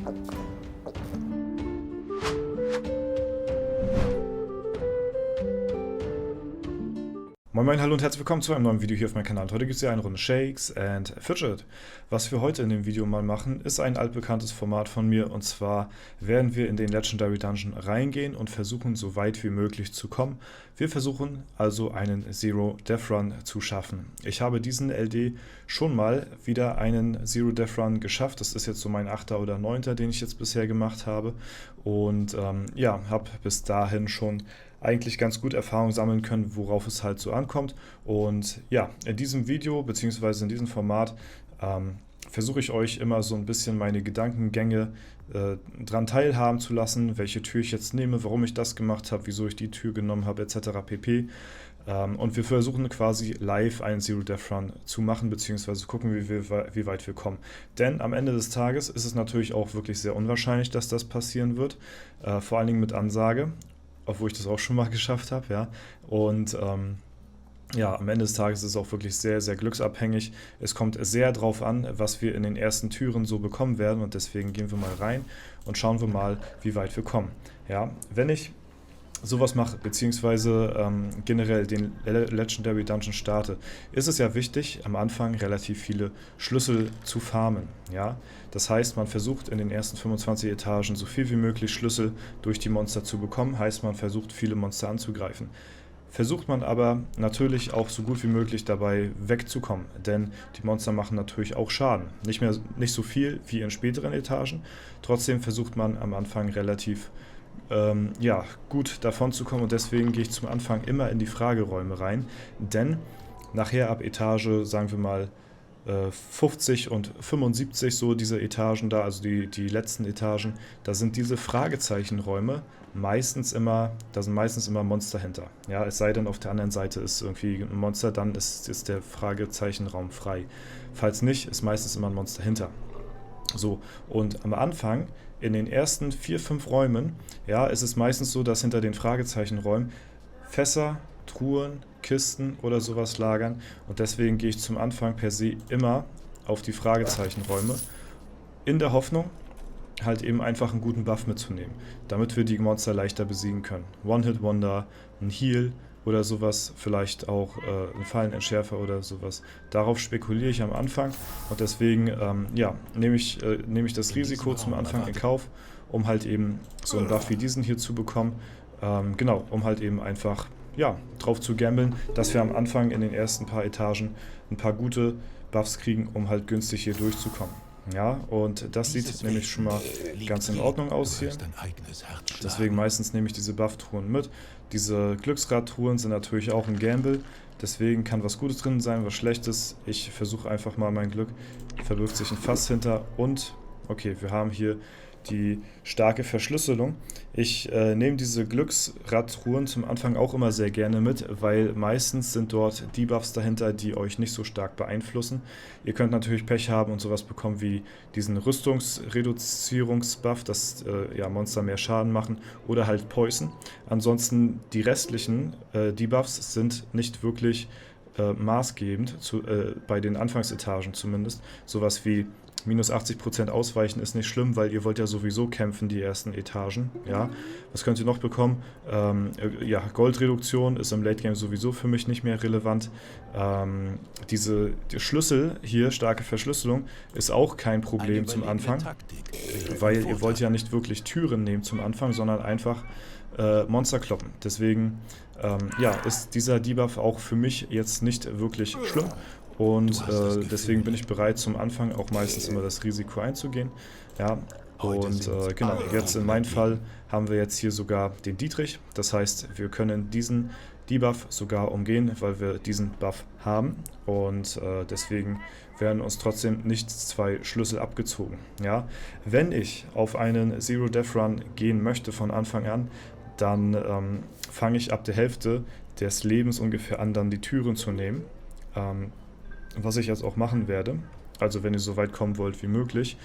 Moin Moin, hallo und herzlich willkommen zu einem neuen Video hier auf meinem Kanal. Heute gibt es ja eine Runde Shakes and Fidget. Was wir heute in dem Video mal machen, ist ein altbekanntes Format von mir, und zwar werden wir in den Legendary Dungeon reingehen und versuchen, so weit wie möglich zu kommen. Wir versuchen also einen Zero Death Run zu schaffen. Ich habe diesen LD schon mal wieder einen Zero Death Run geschafft. Das ist jetzt so mein 8. oder 9., den ich jetzt bisher gemacht habe, und ja, habe bis dahin schon eigentlich ganz gut Erfahrung sammeln können, worauf es halt so ankommt. Und ja, in diesem Video bzw. in diesem Format versuche ich euch immer so ein bisschen meine Gedankengänge dran teilhaben zu lassen, welche Tür ich jetzt nehme, warum ich das gemacht habe, wieso ich die Tür genommen habe, etc. pp. Und wir versuchen quasi live einen Zero Death Run zu machen, beziehungsweise gucken, wie weit wir kommen. Denn am Ende des Tages ist es natürlich auch wirklich sehr unwahrscheinlich, dass das passieren wird, vor allen Dingen mit Ansage, obwohl ich das auch schon mal geschafft habe, ja. Und ja, am Ende des Tages ist es auch wirklich sehr, sehr glücksabhängig. Es kommt sehr drauf an, was wir in den ersten Türen so bekommen werden, und deswegen gehen wir mal rein und schauen wir mal, wie weit wir kommen. Ja, wenn ich sowas mache, beziehungsweise generell den Legendary Dungeon starte, ist es ja wichtig, am Anfang relativ viele Schlüssel zu farmen. Ja? Das heißt, man versucht in den ersten 25 Etagen so viel wie möglich Schlüssel durch die Monster zu bekommen, heißt, man versucht, viele Monster anzugreifen. Versucht man aber natürlich auch so gut wie möglich dabei wegzukommen, denn die Monster machen natürlich auch Schaden. Nicht so viel wie in späteren Etagen, trotzdem versucht man am Anfang relativ ja, gut davon zu kommen, und deswegen gehe ich zum Anfang immer in die Frageräume rein, denn nachher ab Etage, sagen wir mal 50 und 75, so diese Etagen da, also die letzten Etagen, da sind diese Fragezeichenräume meistens immer, da sind meistens immer Monster hinter. Ja, es sei denn, auf der anderen Seite ist irgendwie ein Monster, dann ist der Fragezeichenraum frei. Falls nicht, ist meistens immer ein Monster hinter. So, und am Anfang, in den ersten 4, 5 Räumen, ja, ist es meistens so, dass hinter den Fragezeichenräumen Fässer, Truhen, Kisten oder sowas lagern, und deswegen gehe ich zum Anfang per se immer auf die Fragezeichenräume, in der Hoffnung, halt eben einfach einen guten Buff mitzunehmen, damit wir die Monster leichter besiegen können. One-Hit-Wonder, ein Heal oder sowas, vielleicht auch ein Fallenentschärfer oder sowas. Darauf spekuliere ich am Anfang, und deswegen ja, nehme ich das Risiko zum Anfang in Kauf, um halt eben so einen Buff wie diesen hier zu bekommen. Genau, um halt eben einfach ja, drauf zu gambeln, dass wir am Anfang in den ersten paar Etagen ein paar gute Buffs kriegen, um halt günstig hier durchzukommen. Ja, und das sieht nämlich schon mal ganz in Ordnung aus hier. Deswegen meistens nehme ich diese Buff-Truhen mit. Diese Glücksrad-Truhen sind natürlich auch ein Gamble. Deswegen kann was Gutes drin sein, was Schlechtes. Ich versuche einfach mal mein Glück. Verbirgt sich ein Fass hinter, und okay, wir haben hier die starke Verschlüsselung. Ich nehme diese Glücksradtruhen zum Anfang auch immer sehr gerne mit, weil meistens sind dort Debuffs dahinter, die euch nicht so stark beeinflussen. Ihr könnt natürlich Pech haben und sowas bekommen wie diesen Rüstungsreduzierungsbuff, dass ja, Monster mehr Schaden machen, oder halt Poison. Ansonsten die restlichen Debuffs sind nicht wirklich maßgebend, bei den Anfangsetagen zumindest. Sowas wie minus 80% ausweichen ist nicht schlimm, weil ihr wollt ja sowieso kämpfen, die ersten Etagen. Ja. Was könnt ihr noch bekommen? Ja, Goldreduktion ist im Late Game sowieso für mich nicht mehr relevant. Die Schlüssel hier, starke Verschlüsselung, ist auch kein Problem zum Anfang, weil ihr wollt ja nicht wirklich Türen nehmen zum Anfang, sondern einfach Monster kloppen. Deswegen ja, ist dieser Debuff auch für mich jetzt nicht wirklich schlimm. Und deswegen bin ich bereit, zum Anfang auch meistens immer das Risiko einzugehen. Ja, und genau, jetzt in meinem Fall haben wir jetzt hier sogar den Dietrich. Das heißt, wir können diesen Debuff sogar umgehen, weil wir diesen Buff haben. Und deswegen werden uns trotzdem nicht 2 Schlüssel abgezogen. Ja, wenn ich auf einen Zero Death Run gehen möchte von Anfang an, dann fange ich ab der Hälfte des Lebens ungefähr an, dann die Türen zu nehmen. Was ich jetzt auch machen werde, also wenn ihr so weit kommen wollt wie möglich.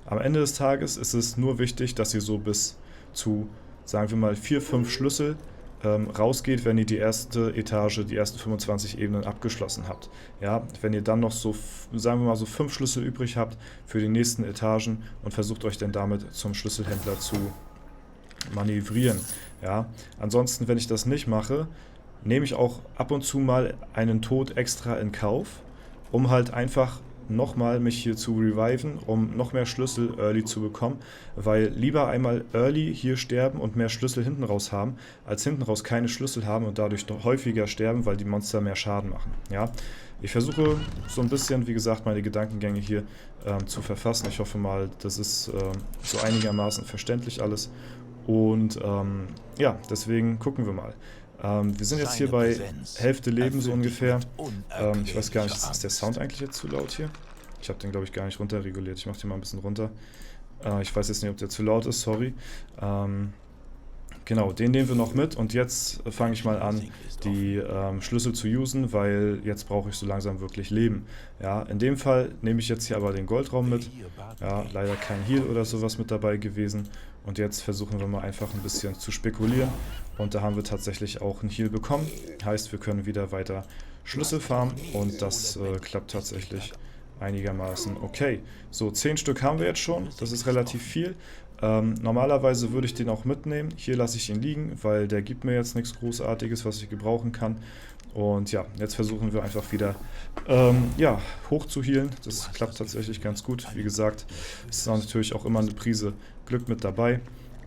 Am Ende des Tages ist es nur wichtig, dass ihr so bis zu, sagen wir mal, 4, 5 Schlüssel rausgeht, wenn ihr die erste Etage, die ersten 25 Ebenen abgeschlossen habt. Ja, wenn ihr dann noch so, sagen wir mal so 5 Schlüssel übrig habt für die nächsten Etagen und versucht euch dann damit zum Schlüsselhändler zu manövrieren. Ja, ansonsten, wenn ich das nicht mache, nehme ich auch ab und zu mal einen Tod extra in Kauf, um halt einfach nochmal mich hier zu reviven, um noch mehr Schlüssel early zu bekommen, weil lieber einmal early hier sterben und mehr Schlüssel hinten raus haben, als hinten raus keine Schlüssel haben und dadurch doch häufiger sterben, weil die Monster mehr Schaden machen. Ja, ich versuche so ein bisschen, wie gesagt, meine Gedankengänge hier zu verfassen. Ich hoffe mal, das ist so einigermaßen verständlich alles. Und ja, deswegen gucken wir mal. Wir sind jetzt hier bei Hälfte Leben so ungefähr. Ich weiß gar nicht, ist der Sound eigentlich jetzt zu laut hier? Ich habe den, glaube ich, gar nicht runterreguliert. Ich mache den mal ein bisschen runter. Ich weiß jetzt nicht, ob der zu laut ist, sorry. Genau, den nehmen wir noch mit und jetzt fange ich mal an, die Schlüssel zu usen, weil jetzt brauche ich so langsam wirklich Leben. Ja, in dem Fall nehme ich jetzt hier aber den Goldraum mit. Ja, leider kein Heal oder sowas mit dabei gewesen. Und jetzt versuchen wir mal einfach ein bisschen zu spekulieren. Und da haben wir tatsächlich auch einen Heal bekommen. Heißt, wir können wieder weiter Schlüssel farmen und das klappt tatsächlich einigermaßen okay. So, 10 Stück haben wir jetzt schon. Das ist relativ viel. Normalerweise würde ich den auch mitnehmen. Hier lasse ich ihn liegen, weil der gibt mir jetzt nichts Großartiges, was ich gebrauchen kann. Und ja, jetzt versuchen wir einfach wieder ja, hoch zu healen. Das klappt tatsächlich ganz gut. Wie gesagt, ist natürlich auch immer eine Prise Glück mit dabei.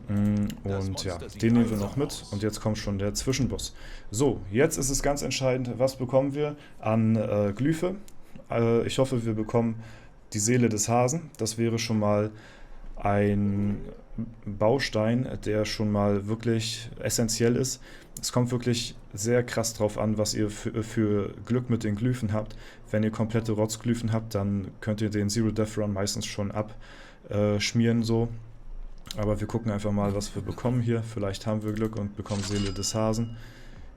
Und ja, den nehmen wir noch mit. Und jetzt kommt schon der Zwischenboss. So, jetzt ist es ganz entscheidend, was bekommen wir an Glyphe. Ich hoffe, wir bekommen die Seele des Hasen. Das wäre schon mal ein Baustein, der schon mal wirklich essentiell ist. Es kommt wirklich sehr krass drauf an, was ihr für Glück mit den Glyphen habt. Wenn ihr komplette Rotzglyphen habt, dann könnt ihr den Zero Death Run meistens schon abschmieren so. Aber wir gucken einfach mal, was wir bekommen hier. Vielleicht haben wir Glück und bekommen Seele des Hasen.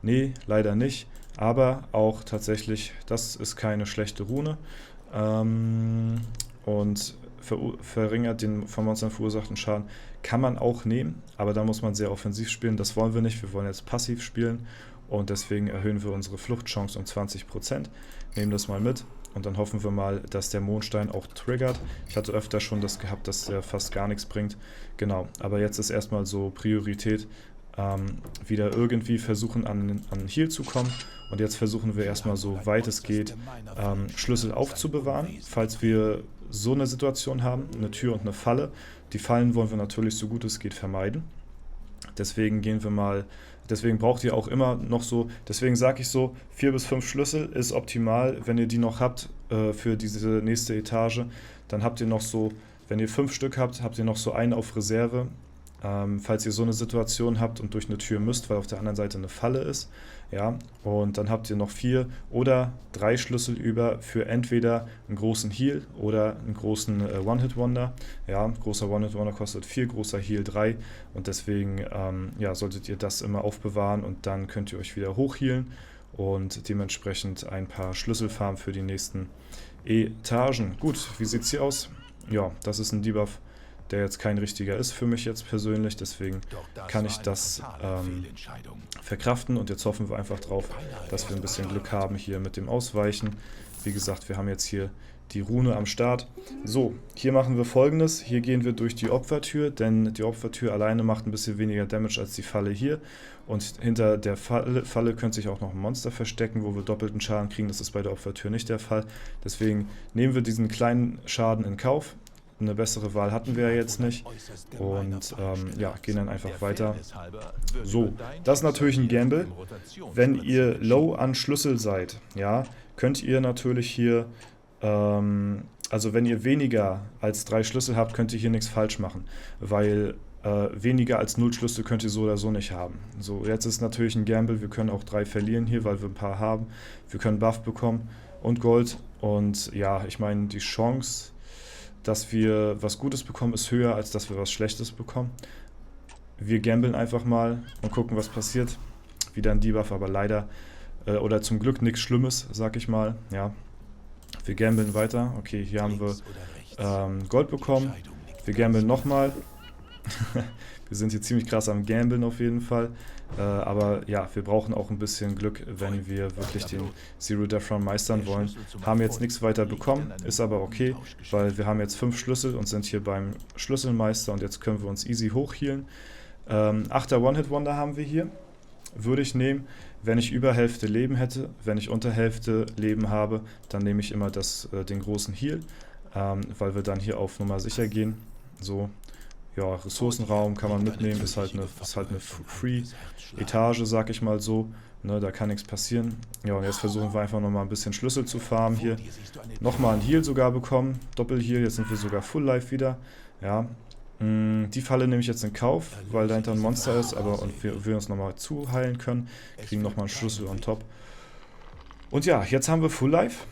Nee, leider nicht. Aber auch tatsächlich, das ist keine schlechte Rune. Und verringert den von Monstern verursachten Schaden. Kann man auch nehmen, aber da muss man sehr offensiv spielen. Das wollen wir nicht. Wir wollen jetzt passiv spielen. Und deswegen erhöhen wir unsere Fluchtchance um 20%. Nehmen das mal mit. Und dann hoffen wir mal, dass der Mondstein auch triggert. Ich hatte öfter schon das gehabt, dass der fast gar nichts bringt. Genau, aber jetzt ist erstmal so Priorität, wieder irgendwie versuchen an Heal zu kommen. Und jetzt versuchen wir erstmal so weit es geht, Schlüssel aufzubewahren, falls wir so eine Situation haben, eine Tür und eine Falle. Die Fallen wollen wir natürlich so gut es geht vermeiden. Deswegen deswegen braucht ihr auch immer noch so, deswegen sage ich so, 4 bis 5 Schlüssel ist optimal, wenn ihr die noch habt für diese nächste Etage. Dann habt ihr noch so, wenn ihr 5 Stück habt, habt ihr noch so einen auf Reserve. Falls ihr so eine Situation habt und durch eine Tür müsst, weil auf der anderen Seite eine Falle ist, ja, und dann habt ihr noch 4 oder 3 Schlüssel über für entweder einen großen Heal oder einen großen One-Hit-Wonder. Ja, großer One-Hit-Wonder kostet 4, großer Heal 3 und deswegen ja, solltet ihr das immer aufbewahren und dann könnt ihr euch wieder hochhealen und dementsprechend ein paar Schlüssel farmen für die nächsten Etagen. Gut, wie sieht es hier aus? Ja, das ist ein Debuff, der jetzt kein richtiger ist für mich jetzt persönlich, deswegen kann ich das verkraften und jetzt hoffen wir einfach drauf, dass wir ein bisschen Glück haben hier mit dem Ausweichen. Wie gesagt, wir haben jetzt hier die Rune am Start. So, hier machen wir Folgendes, hier gehen wir durch die Opfertür, denn die Opfertür alleine macht ein bisschen weniger Damage als die Falle hier und hinter der Falle könnte sich auch noch ein Monster verstecken, wo wir doppelten Schaden kriegen, das ist bei der Opfertür nicht der Fall. Deswegen nehmen wir diesen kleinen Schaden in Kauf. Eine bessere Wahl hatten wir ja jetzt nicht und ja, gehen dann einfach weiter. So, das ist natürlich ein Gamble. Wenn ihr low an Schlüssel seid, ja, könnt ihr natürlich hier, also wenn ihr weniger als 3 Schlüssel habt, könnt ihr hier nichts falsch machen, weil weniger als 0 Schlüssel könnt ihr so oder so nicht haben. So, jetzt ist natürlich ein Gamble, wir können auch 3 verlieren hier, weil wir ein paar haben. Wir können Buff bekommen und Gold und ja, ich meine, die Chance, dass wir was Gutes bekommen, ist höher, als dass wir was Schlechtes bekommen. Wir gamblen einfach mal und gucken, was passiert. Wieder ein Debuff, aber leider, oder zum Glück nichts Schlimmes, sag ich mal. Ja, wir gamblen weiter. Okay, hier haben wir Gold bekommen. Wir gamblen nochmal. Wir sind hier ziemlich krass am Gamblen auf jeden Fall. Aber ja, wir brauchen auch ein bisschen Glück, wenn wir wirklich den Zero Death Run meistern wollen. Haben jetzt nichts weiter bekommen, ist aber okay, weil wir haben jetzt 5 Schlüssel und sind hier beim Schlüsselmeister und jetzt können wir uns easy hochhealen. 8er One-Hit-Wonder haben wir hier. Würde ich nehmen, wenn ich über Hälfte Leben hätte. Wenn ich unter Hälfte Leben habe, dann nehme ich immer den großen Heal, weil wir dann hier auf Nummer sicher gehen. So, ja, Ressourcenraum kann man mitnehmen, ist halt eine Free-Etage, sag ich mal so. Ne, da kann nichts passieren. Ja, und jetzt versuchen wir einfach nochmal ein bisschen Schlüssel zu farmen hier. Nochmal einen Heal sogar bekommen, Doppel-Heal, jetzt sind wir sogar Full Life wieder. Ja, die Falle nehme ich jetzt in Kauf, weil dahinter ein Monster ist, aber und wir uns nochmal zuheilen können. Kriegen nochmal einen Schlüssel on top. Und ja, jetzt haben wir Full Life.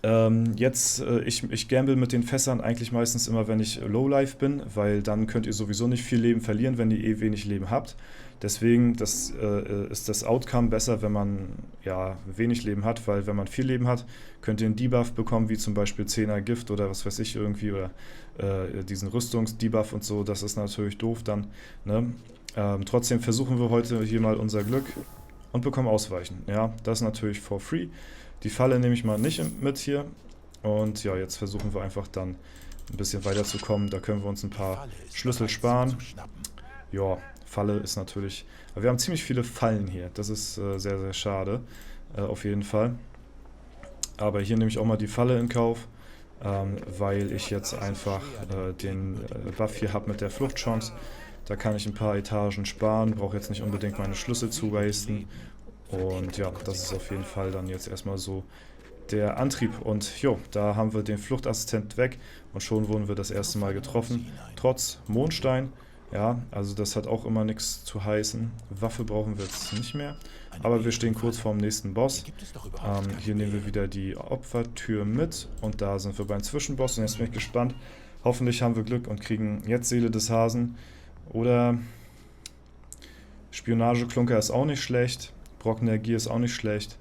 Ich gamble mit den Fässern eigentlich meistens immer, wenn ich Low Life bin, weil dann könnt ihr sowieso nicht viel Leben verlieren, wenn ihr wenig Leben habt. Deswegen ist das Outcome besser, wenn man ja wenig Leben hat, weil wenn man viel Leben hat, könnt ihr einen Debuff bekommen, wie zum Beispiel 10er Gift oder was weiß ich irgendwie, oder diesen Rüstungs-Debuff und so. Das ist natürlich doof dann. Ne? Trotzdem versuchen wir heute hier mal unser Glück und bekommen Ausweichen. Ja, das ist natürlich for free. Die Falle nehme ich mal nicht mit hier. Und ja, jetzt versuchen wir einfach dann ein bisschen weiterzukommen. Da können wir uns ein paar Schlüssel sparen. Ja, Falle ist natürlich... Aber wir haben ziemlich viele Fallen hier. Das ist sehr, sehr schade. Auf jeden Fall. Aber hier nehme ich auch mal die Falle in Kauf. Weil ich jetzt einfach den Buff hier habe mit der Fluchtchance. Da kann ich ein paar Etagen sparen. Brauche jetzt nicht unbedingt meine Schlüssel zu wasten. Und ja, das ist auf jeden Fall dann jetzt erstmal so der Antrieb. Und jo, da haben wir den Fluchtassistent weg und schon wurden wir das erste Mal getroffen. Trotz Mondstein. Ja, also das hat auch immer nichts zu heißen. Waffe brauchen wir jetzt nicht mehr. Aber wir stehen kurz vorm nächsten Boss. Hier nehmen wir wieder die Opfertür mit. Und da sind wir beim Zwischenboss. Und jetzt bin ich gespannt. Hoffentlich haben wir Glück und kriegen jetzt Seele des Hasen. Oder Spionageklunker ist auch nicht schlecht. Brockenergie ist auch nicht schlecht.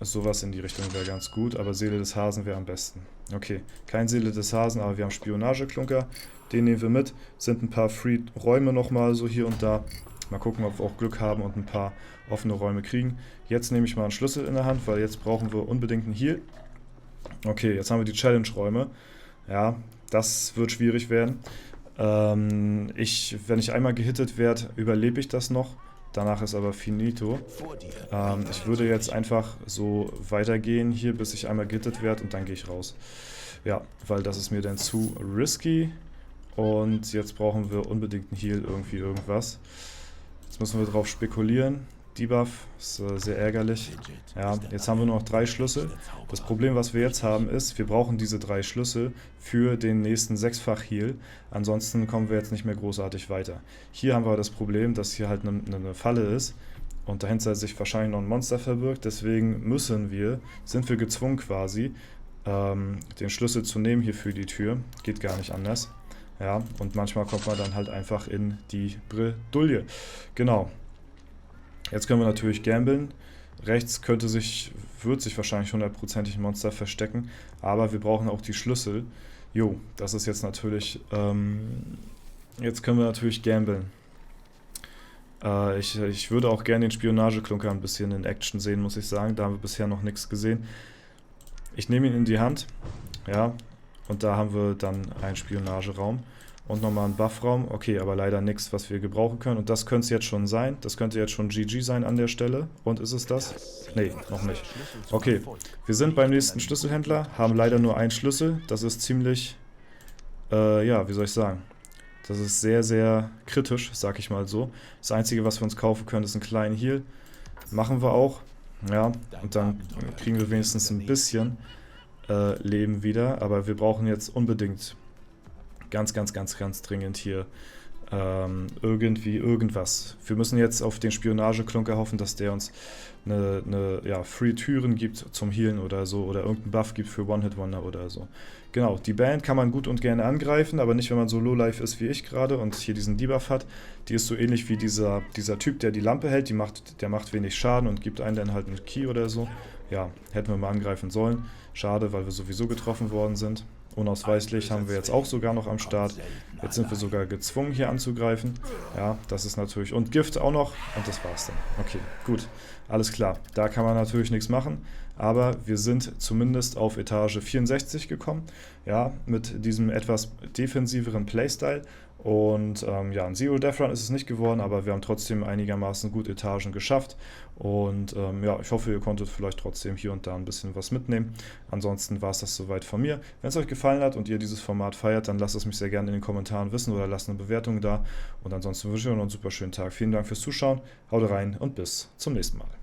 Sowas in die Richtung wäre ganz gut, aber Seele des Hasen wäre am besten. Okay, kein Seele des Hasen, aber wir haben Spionageklunker. Den nehmen wir mit. Sind ein paar Free-Räume nochmal so hier und da. Mal gucken, ob wir auch Glück haben und ein paar offene Räume kriegen. Jetzt nehme ich mal einen Schlüssel in der Hand, weil jetzt brauchen wir unbedingt einen Heal. Okay, jetzt haben wir die Challenge-Räume. Ja, das wird schwierig werden. Wenn ich einmal gehittet werde, überlebe ich das noch. Danach ist aber finito. Ich würde jetzt einfach so weitergehen hier, bis ich einmal gehittet werde und dann gehe ich raus. Ja, weil das ist mir dann zu risky. Und jetzt brauchen wir unbedingt einen Heal, irgendwie irgendwas. Jetzt müssen wir drauf spekulieren. Debuff ist sehr ärgerlich. Ja, jetzt haben wir nur noch 3 Schlüssel. Das Problem, was wir jetzt haben, ist, wir brauchen diese 3 Schlüssel für den nächsten 6-fach Heal. Ansonsten kommen wir jetzt nicht mehr großartig weiter. Hier haben wir das Problem, dass hier halt eine Falle ist und dahinter sich wahrscheinlich noch ein Monster verbirgt. Deswegen sind wir gezwungen quasi, den Schlüssel zu nehmen hier für die Tür. Geht gar nicht anders. Ja, und manchmal kommt man dann halt einfach in die Bredouille. Genau. Jetzt können wir natürlich gamblen. Rechts wird sich wahrscheinlich 100%ig ein Monster verstecken, aber wir brauchen auch die Schlüssel. Jo, das ist jetzt natürlich, jetzt können wir natürlich gamblen. Ich würde auch gerne den Spionageklunker ein bisschen in Action sehen, muss ich sagen. Da haben wir bisher noch nichts gesehen. Ich nehme ihn in die Hand, ja, und da haben wir dann einen Spionageraum. Und nochmal einen Buffraum. Okay, aber leider nichts, was wir gebrauchen können. Und das könnte es jetzt schon sein. Das könnte jetzt schon GG sein an der Stelle. Und ist es das? Nee, noch nicht. Okay, wir sind beim nächsten Schlüsselhändler. Haben leider nur einen Schlüssel. Das ist ziemlich, ja, wie soll ich sagen? Das ist sehr, sehr kritisch, sag ich mal so. Das Einzige, was wir uns kaufen können, ist einen kleinen Heal. Machen wir auch. Ja, und dann kriegen wir wenigstens ein bisschen Leben wieder. Aber wir brauchen jetzt unbedingt ganz dringend hier irgendwie irgendwas. Wir müssen jetzt auf den Spionageklunker hoffen, dass der uns ja, Free-Türen gibt zum Healen oder so oder irgendeinen Buff gibt für One-Hit-Wonder oder so. Genau, die Band kann man gut und gerne angreifen, aber nicht, wenn man so Low-Life ist wie ich gerade und hier diesen Debuff hat. Die ist so ähnlich wie dieser Typ, der die Lampe hält. Der macht wenig Schaden und gibt einen dann halt einen Key oder so. Ja, hätten wir mal angreifen sollen. Schade, weil wir sowieso getroffen worden sind. Unausweichlich haben wir jetzt auch sogar noch am Start. Jetzt sind wir sogar gezwungen, hier anzugreifen. Ja, das ist natürlich... Und Gift auch noch. Und das war's dann. Okay, gut. Alles klar. Da kann man natürlich nichts machen. Aber wir sind zumindest auf Etage 64 gekommen. Ja, mit diesem etwas defensiveren Playstyle. Und ja, ein Zero Death Run ist es nicht geworden, aber wir haben trotzdem einigermaßen gut Etagen geschafft. Und ja, ich hoffe, ihr konntet vielleicht trotzdem hier und da ein bisschen was mitnehmen. Ansonsten war es das soweit von mir. Wenn es euch gefallen hat und ihr dieses Format feiert, dann lasst es mich sehr gerne in den Kommentaren wissen oder lasst eine Bewertung da. Und ansonsten wünsche ich euch noch einen super schönen Tag. Vielen Dank fürs Zuschauen, haut rein und bis zum nächsten Mal.